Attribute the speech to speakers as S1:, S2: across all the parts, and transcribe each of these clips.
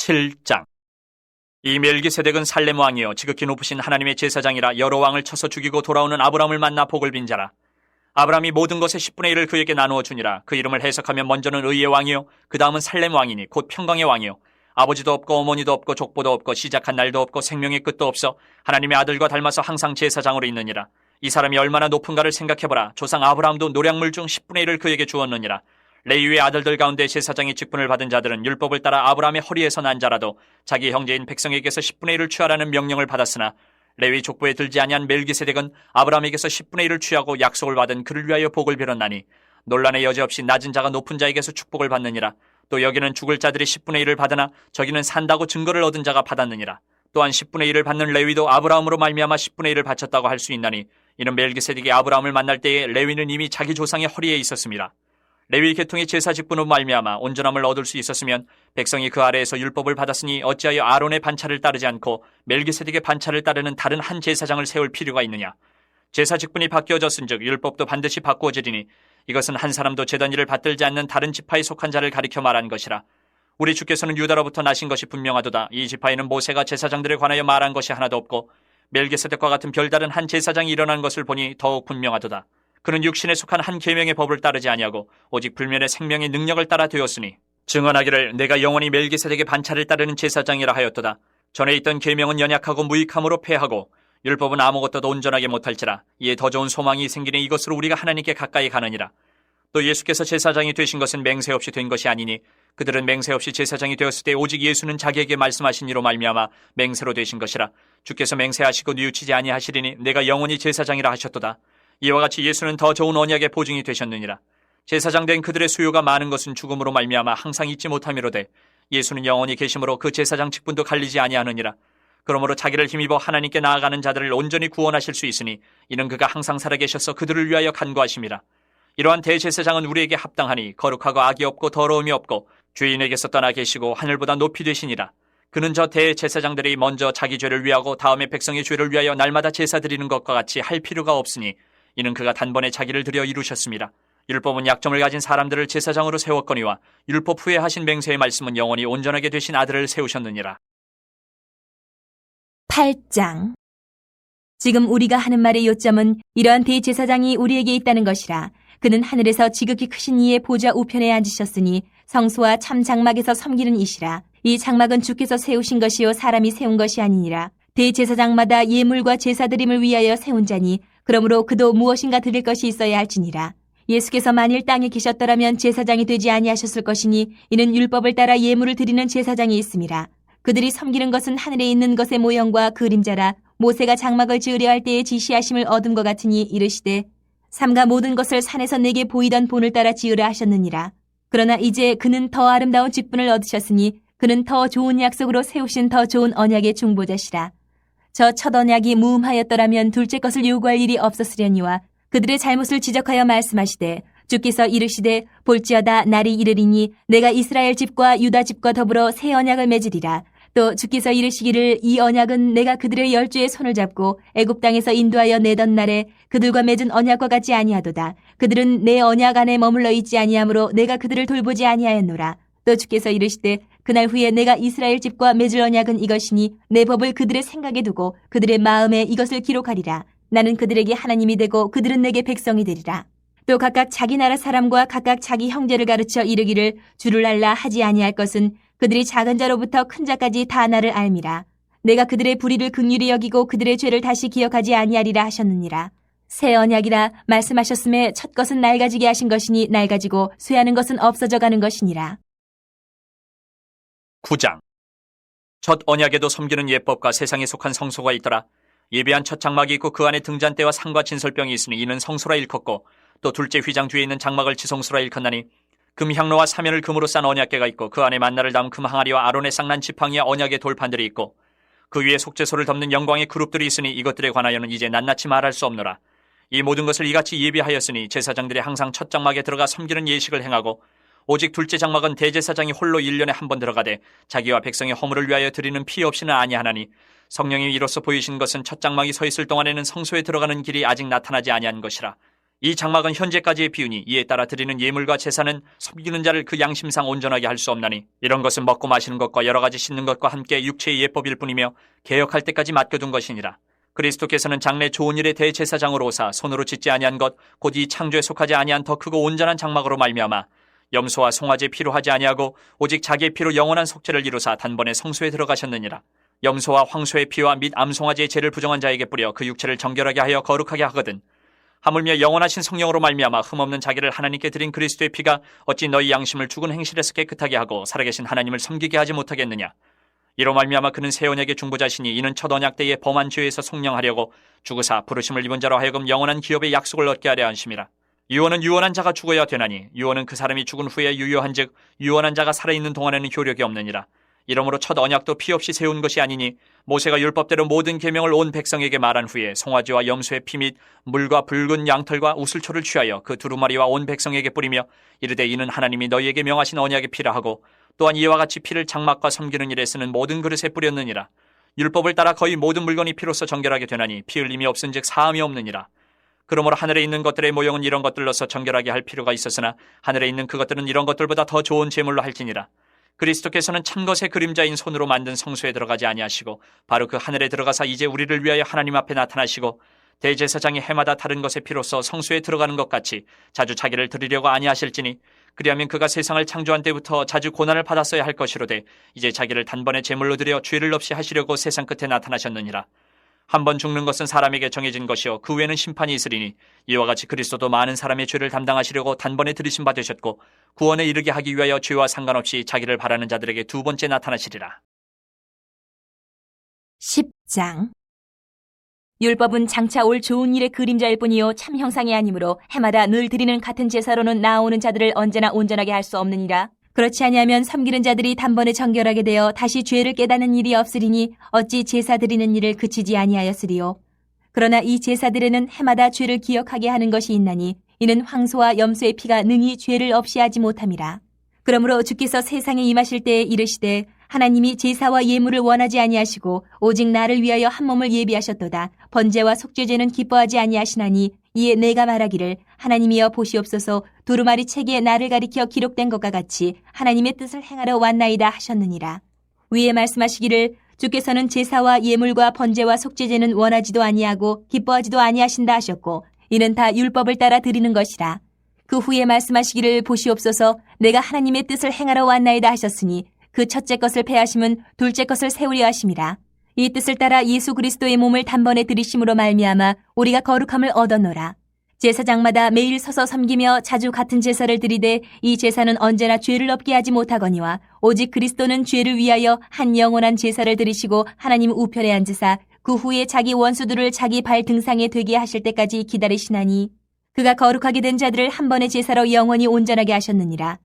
S1: 7장. 이 멜기세덱은 살렘 왕이요 지극히 높으신 하나님의 제사장이라 여러 왕을 쳐서 죽이고 돌아오는 아브라함을 만나 복을 빈 자라. 아브라함이 모든 것의 10분의 1을 그에게 나누어 주니라. 그 이름을 해석하면 먼저는 의의 왕이요 그 다음은 살렘 왕이니 곧 평강의 왕이요 아버지도 없고 어머니도 없고 족보도 없고 시작한 날도 없고 생명의 끝도 없어 하나님의 아들과 닮아서 항상 제사장으로 있느니라. 이 사람이 얼마나 높은가를 생각해보라. 조상 아브라함도 노량물 중 10분의 1을 그에게 주었느니라. 레위의 아들들 가운데 제사장의 직분을 받은 자들은 율법을 따라 아브라함의 허리에서 난 자라도 자기 형제인 백성에게서 10분의 1을 취하라는 명령을 받았으나 레위 족보에 들지 아니한 멜기세덱은 아브라함에게서 10분의 1을 취하고 약속을 받은 그를 위하여 복을 빌었나니 논란의 여지 없이 낮은 자가 높은 자에게서 축복을 받느니라. 또 여기는 죽을 자들이 10분의 1을 받으나 저기는 산다고 증거를 얻은 자가 받았느니라. 또한 10분의 1을 받는 레위도 아브라함으로 말미암아 10분의 1을 바쳤다고 할 수 있나니 이는 멜기세덱이 아브라함을 만날 때에 레위는 이미 자기 조상의 허리에 있었습니다. 레위 계통의 제사 직분으로 말미암아 온전함을 얻을 수 있었으면 백성이 그 아래에서 율법을 받았으니 어찌하여 아론의 반차를 따르지 않고 멜기세덱의 반차를 따르는 다른 한 제사장을 세울 필요가 있느냐. 제사 직분이 바뀌어졌은즉 율법도 반드시 바꾸어지리니 이것은 한 사람도 제단 일을 받들지 않는 다른 지파에 속한 자를 가리켜 말한 것이라. 우리 주께서는 유다로부터 나신 것이 분명하도다. 이 지파에는 모세가 제사장들에 관하여 말한 것이 하나도 없고 멜기세덱과 같은 별다른 한 제사장이 일어난 것을 보니 더욱 분명하도다. 그는 육신에 속한 한 계명의 법을 따르지 아니하고 오직 불면의 생명의 능력을 따라 되었으니 증언하기를 내가 영원히 멜기세덱의 반차를 따르는 제사장이라 하였도다. 전에 있던 계명은 연약하고 무익함으로 패하고 율법은 아무것도 온전하게 못할지라. 이에 더 좋은 소망이 생기니 이것으로 우리가 하나님께 가까이 가느니라. 또 예수께서 제사장이 되신 것은 맹세 없이 된 것이 아니니 그들은 맹세 없이 제사장이 되었을 때 오직 예수는 자기에게 말씀하신 이로 말미암아 맹세로 되신 것이라. 주께서 맹세하시고 뉘우치지 아니하시리니 내가 영원히 제사장이라 하셨도다. 이와 같이 예수는 더 좋은 언약의 보증이 되셨느니라. 제사장 된 그들의 수요가 많은 것은 죽음으로 말미암아 항상 잊지 못함이로되 예수는 영원히 계심으로 그 제사장 직분도 갈리지 아니하느니라. 그러므로 자기를 힘입어 하나님께 나아가는 자들을 온전히 구원하실 수 있으니 이는 그가 항상 살아계셔서 그들을 위하여 간구하심이라. 이러한 대제사장은 우리에게 합당하니 거룩하고 악이 없고 더러움이 없고 주인에게서 떠나 계시고 하늘보다 높이 되시니라. 그는 저 대제사장들이 먼저 자기 죄를 위하고 다음에 백성의 죄를 위하여 날마다 제사 드리는 것과 같이 할 필요가 없으니 이는 그가 단번에 자기를 들여 이루셨습니다. 율법은 약점을 가진 사람들을 제사장으로 세웠거니와 율법 후에 하신 맹세의 말씀은 영원히 온전하게 되신 아들을 세우셨느니라.
S2: 8장. 지금 우리가 하는 말의 요점은 이러한 대제사장이 우리에게 있다는 것이라. 그는 하늘에서 지극히 크신 이의 보좌 우편에 앉으셨으니 성소와 참 장막에서 섬기는 이시라. 이 장막은 주께서 세우신 것이요 사람이 세운 것이 아니니라. 대제사장마다 예물과 제사드림을 위하여 세운 자니 그러므로 그도 무엇인가 드릴 것이 있어야 할지니라. 예수께서 만일 땅에 계셨더라면 제사장이 되지 아니하셨을 것이니 이는 율법을 따라 예물을 드리는 제사장이 있음이라. 그들이 섬기는 것은 하늘에 있는 것의 모형과 그림자라. 모세가 장막을 지으려 할 때에 지시하심을 얻은 것 같으니 이르시되 삼가 모든 것을 산에서 내게 보이던 본을 따라 지으라 하셨느니라. 그러나 이제 그는 더 아름다운 직분을 얻으셨으니 그는 더 좋은 약속으로 세우신 더 좋은 언약의 중보자시라. 저 첫 언약이 무음하였더라면 둘째 것을 요구할 일이 없었으려니와 그들의 잘못을 지적하여 말씀하시되 주께서 이르시되 볼지어다 날이 이르리니 내가 이스라엘 집과 유다 집과 더불어 새 언약을 맺으리라. 또 주께서 이르시기를 이 언약은 내가 그들의 열조의 손을 잡고 애굽 땅에서 인도하여 내던 날에 그들과 맺은 언약과 같지 아니하도다. 그들은 내 언약 안에 머물러 있지 아니하므로 내가 그들을 돌보지 아니하였노라. 또 주께서 이르시되 그날 후에 내가 이스라엘 집과 맺을 언약은 이것이니 내 법을 그들의 생각에 두고 그들의 마음에 이것을 기록하리라. 나는 그들에게 하나님이 되고 그들은 내게 백성이 되리라. 또 각각 자기 나라 사람과 각각 자기 형제를 가르쳐 이르기를 주를 알라 하지 아니할 것은 그들이 작은 자로부터 큰 자까지 다 나를 알미라. 내가 그들의 불의를 긍휼히 여기고 그들의 죄를 다시 기억하지 아니하리라 하셨느니라. 새 언약이라 말씀하셨음에 첫 것은 낡아지게 하신 것이니 낡아지고 쇠하는 것은 없어져 가는 것이니라.
S1: 9장. 첫 언약에도 섬기는 예법과 세상에 속한 성소가 있더라. 예배한 첫 장막이 있고 그 안에 등잔대와 상과 진설병이 있으니 이는 성소라 일컫고 또 둘째 휘장 뒤에 있는 장막을 지성소라 일컫나니 금향로와 사면을 금으로 싼 언약궤가 있고 그 안에 만나를 담은 금항아리와 아론의 쌍난 지팡이와 언약의 돌판들이 있고 그 위에 속죄소를 덮는 영광의 그룹들이 있으니 이것들에 관하여는 이제 낱낱이 말할 수 없노라. 이 모든 것을 이같이 예비하였으니 제사장들이 항상 첫 장막에 들어가 섬기는 예식을 행하고 오직 둘째 장막은 대제사장이 홀로 1년에 한 번 들어가되 자기와 백성의 허물을 위하여 드리는 피 없이는 아니하나니 성령이 이로써 보이신 것은 첫 장막이 서 있을 동안에는 성소에 들어가는 길이 아직 나타나지 아니한 것이라. 이 장막은 현재까지의 비유니 이에 따라 드리는 예물과 제사는 섬기는 자를 그 양심상 온전하게 할 수 없나니 이런 것은 먹고 마시는 것과 여러 가지 씻는 것과 함께 육체의 예법일 뿐이며 개혁할 때까지 맡겨둔 것이니라. 그리스도께서는 장래 좋은 일의 대제사장으로 오사 손으로 짓지 아니한 것 곧 이 창조에 속하지 아니한 더 크고 온전한 장막으로 말미암아 염소와 송아지 피로 하지 아니하고 오직 자기의 피로 영원한 속죄를 이루사 단번에 성소에 들어가셨느니라. 염소와 황소의 피와 및 암송아지의 죄를 부정한 자에게 뿌려 그 육체를 정결하게 하여 거룩하게 하거든. 하물며 영원하신 성령으로 말미암아 흠없는 자기를 하나님께 드린 그리스도의 피가 어찌 너희 양심을 죽은 행실에서 깨끗하게 하고 살아계신 하나님을 섬기게 하지 못하겠느냐. 이로 말미암아 그는 새 언약의 중보자시니 이는 첫 언약 때에 범한 죄에서 속량하려고 죽으사 부르심을 입은 자로 하여금 영원한 기업의 약속을 얻게 하려 하심이라. 유언은 유언한 자가 죽어야 되나니 유언은 그 사람이 죽은 후에 유효한즉 유언한 자가 살아있는 동안에는 효력이 없느니라. 이러므로 첫 언약도 피 없이 세운 것이 아니니 모세가 율법대로 모든 계명을 온 백성에게 말한 후에 송아지와 염소의 피 및 물과 붉은 양털과 우슬초를 취하여 그 두루마리와 온 백성에게 뿌리며 이르되 이는 하나님이 너희에게 명하신 언약의 피라 하고 또한 이와 같이 피를 장막과 섬기는 일에 쓰는 모든 그릇에 뿌렸느니라. 율법을 따라 거의 모든 물건이 피로써 정결하게 되나니 피 흘림이 없은즉 사함이 없느니라. 그러므로 하늘에 있는 것들의 모형은 이런 것들로서 정결하게 할 필요가 있었으나 하늘에 있는 그것들은 이런 것들보다 더 좋은 제물로 할지니라. 그리스도께서는 참것의 그림자인 손으로 만든 성소에 들어가지 아니하시고 바로 그 하늘에 들어가사 이제 우리를 위하여 하나님 앞에 나타나시고 대제사장이 해마다 다른 것의 피로써 성소에 들어가는 것 같이 자주 자기를 드리려고 아니하실지니 그리하면 그가 세상을 창조한 때부터 자주 고난을 받았어야 할 것이로되 이제 자기를 단번에 제물로 드려 죄를 없이 하시려고 세상 끝에 나타나셨느니라. 한 번 죽는 것은 사람에게 정해진 것이요 그 후에는 심판이 있으리니 이와 같이 그리스도도 많은 사람의 죄를 담당하시려고 단번에 들이심 받으셨고 구원에 이르게 하기 위하여 죄와 상관없이 자기를 바라는 자들에게 두 번째 나타나시리라.
S2: 10장. 율법은 장차 올 좋은 일의 그림자일 뿐이요 참 형상이 아니므로 해마다 늘 드리는 같은 제사로는 나아오는 자들을 언제나 온전하게 할 수 없느니라. 그렇지 아니하면 섬기는 자들이 단번에 정결하게 되어 다시 죄를 깨닫는 일이 없으리니 어찌 제사 드리는 일을 그치지 아니하였으리요. 그러나 이 제사들에는 해마다 죄를 기억하게 하는 것이 있나니 이는 황소와 염소의 피가 능히 죄를 없이 하지 못함이라. 그러므로 주께서 세상에 임하실 때에 이르시되 하나님이 제사와 예물을 원하지 아니하시고 오직 나를 위하여 한 몸을 예비하셨도다. 번제와 속죄제는 기뻐하지 아니하시나니 이에 내가 말하기를 하나님이여 보시옵소서 두루마리 책에 나를 가리켜 기록된 것과 같이 하나님의 뜻을 행하러 왔나이다 하셨느니라. 위에 말씀하시기를 주께서는 제사와 예물과 번제와 속죄제는 원하지도 아니하고 기뻐하지도 아니하신다 하셨고 이는 다 율법을 따라 드리는 것이라. 그 후에 말씀하시기를 보시옵소서 내가 하나님의 뜻을 행하러 왔나이다 하셨으니 그 첫째 것을 패하심은 둘째 것을 세우려 하심이라. 이 뜻을 따라 예수 그리스도의 몸을 단번에 들이심으로 말미암아 우리가 거룩함을 얻었노라. 제사장마다 매일 서서 섬기며 자주 같은 제사를 드리되 이 제사는 언제나 죄를 없게 하지 못하거니와 오직 그리스도는 죄를 위하여 한 영원한 제사를 드리시고 하나님 우편에 앉으사 그 후에 자기 원수들을 자기 발 등상에 되게 하실 때까지 기다리시나니 그가 거룩하게 된 자들을 한 번의 제사로 영원히 온전하게 하셨느니라.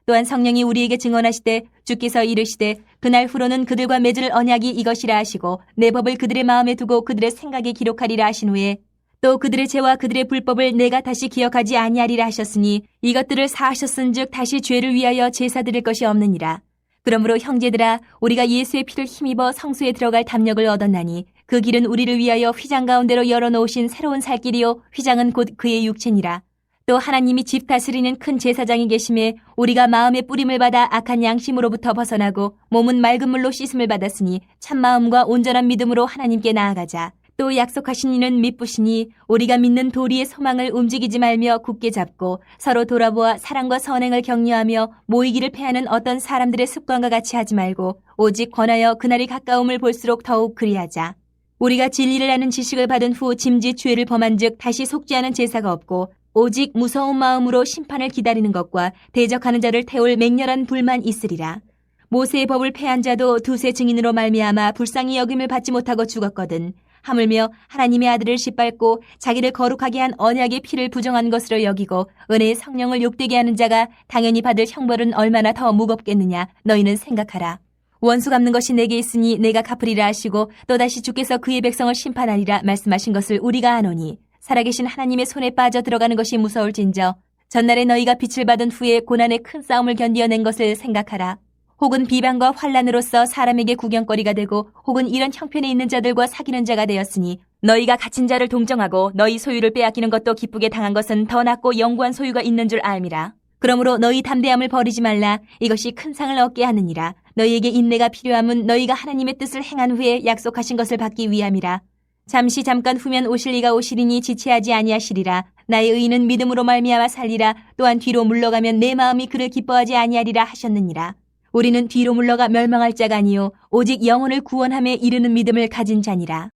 S2: 또한 성령이 우리에게 증언하시되 주께서 이르시되 그날 후로는 그들과 맺을 언약이 이것이라 하시고 내 법을 그들의 마음에 두고 그들의 생각에 기록하리라 하신 후에 또 그들의 죄와 그들의 불법을 내가 다시 기억하지 아니하리라 하셨으니 이것들을 사하셨은즉 다시 죄를 위하여 제사 드릴 것이 없느니라. 그러므로 형제들아 우리가 예수의 피를 힘입어 성소에 들어갈 담력을 얻었나니 그 길은 우리를 위하여 휘장 가운데로 열어놓으신 새로운 살 길이요 휘장은 곧 그의 육체니라. 또 하나님이 집 다스리는 큰 제사장이 계심에 우리가 마음의 뿌림을 받아 악한 양심으로부터 벗어나고 몸은 맑은 물로 씻음을 받았으니 참마음과 온전한 믿음으로 하나님께 나아가자. 또 약속하신 이는 미쁘시니 우리가 믿는 도리의 소망을 움직이지 말며 굳게 잡고 서로 돌아보아 사랑과 선행을 격려하며 모이기를 패하는 어떤 사람들의 습관과 같이 하지 말고 오직 권하여 그날이 가까움을 볼수록 더욱 그리하자. 우리가 진리를 아는 지식을 받은 후 짐짓 죄를 범한 즉 다시 속죄하는 제사가 없고 오직 무서운 마음으로 심판을 기다리는 것과 대적하는 자를 태울 맹렬한 불만 있으리라. 모세의 법을 패한 자도 두세 증인으로 말미암아 불쌍히 여김을 받지 못하고 죽었거든. 하물며 하나님의 아들을 짓밟고 자기를 거룩하게 한 언약의 피를 부정한 것으로 여기고 은혜의 성령을 욕되게 하는 자가 당연히 받을 형벌은 얼마나 더 무겁겠느냐 너희는 생각하라. 원수 갚는 것이 내게 있으니 내가 갚으리라 하시고 또다시 주께서 그의 백성을 심판하리라 말씀하신 것을 우리가 아노니 살아계신 하나님의 손에 빠져 들어가는 것이 무서울진저 전날에 너희가 빛을 받은 후에 고난의 큰 싸움을 견디어낸 것을 생각하라. 혹은 비방과 환란으로서 사람에게 구경거리가 되고 혹은 이런 형편에 있는 자들과 사귀는 자가 되었으니 너희가 갇힌 자를 동정하고 너희 소유를 빼앗기는 것도 기쁘게 당한 것은 더 낫고 영구한 소유가 있는 줄 알미라. 그러므로 너희 담대함을 버리지 말라. 이것이 큰 상을 얻게 하느니라. 너희에게 인내가 필요함은 너희가 하나님의 뜻을 행한 후에 약속하신 것을 받기 위함이라. 잠시 잠깐 후면 오실 이가 오시리니 지체하지 아니하시리라. 나의 의인은 믿음으로 말미암아 살리라. 또한 뒤로 물러가면 내 마음이 그를 기뻐하지 아니하리라 하셨느니라. 우리는 뒤로 물러가 멸망할 자가 아니요 오직 영혼을 구원함에 이르는 믿음을 가진 자니라.